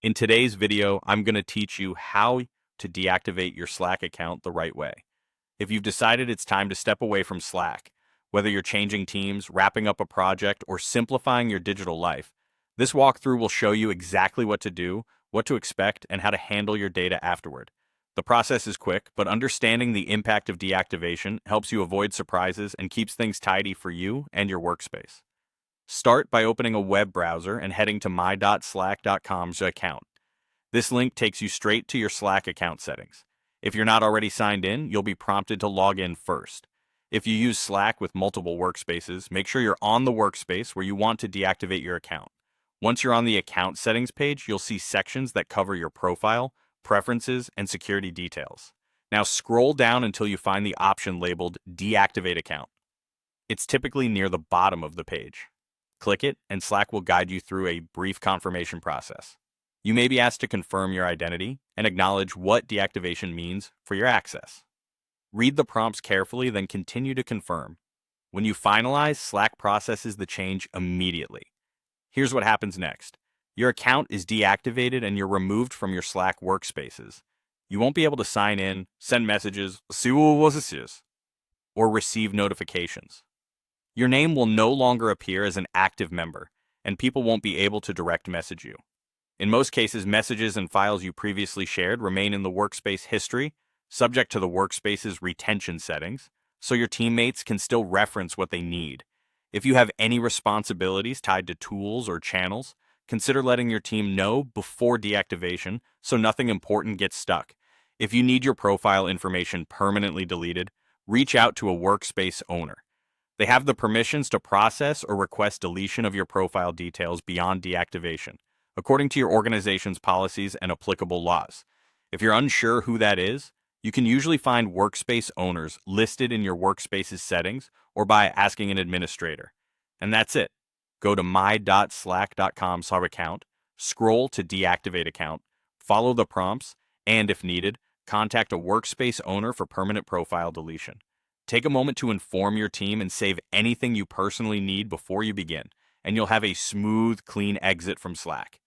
In today's video, I'm going to teach you how to deactivate your Slack account the right way. If you've decided it's time to step away from Slack, whether you're changing teams, wrapping up a project, or simplifying your digital life, this walkthrough will show you exactly what to do, what to expect, and how to handle your data afterward. The process is quick, but understanding the impact of deactivation helps you avoid surprises and keeps things tidy for you and your workspace. Start by opening a web browser and heading to my.slack.com's account. This link takes you straight to your Slack account settings. If you're not already signed in, you'll be prompted to log in first. If you use Slack with multiple workspaces, make sure you're on the workspace where you want to deactivate your account. Once you're on the account settings page, you'll see sections that cover your profile, preferences, and security details. Now scroll down until you find the option labeled Deactivate Account. It's typically near the bottom of the page. Click it, and Slack will guide you through a brief confirmation process. You may be asked to confirm your identity and acknowledge what deactivation means for your access. Read the prompts carefully, then continue to confirm. When you finalize, Slack processes the change immediately. Here's what happens next. Your account is deactivated and you're removed from your Slack workspaces. You won't be able to sign in, send messages, or receive notifications. Your name will no longer appear as an active member, and people won't be able to direct message you. In most cases, messages and files you previously shared remain in the workspace history, subject to the workspace's retention settings, so your teammates can still reference what they need. If you have any responsibilities tied to tools or channels, consider letting your team know before deactivation so nothing important gets stuck. If you need your profile information permanently deleted, reach out to a workspace owner. They have the permissions to process or request deletion of your profile details beyond deactivation, according to your organization's policies and applicable laws. If you're unsure who that is, you can usually find workspace owners listed in your workspace's settings or by asking an administrator. And that's it. Go to my.slack.com/account, scroll to deactivate account, follow the prompts, and if needed, contact a workspace owner for permanent profile deletion. Take a moment to inform your team and save anything you personally need before you begin, and you'll have a smooth, clean exit from Slack.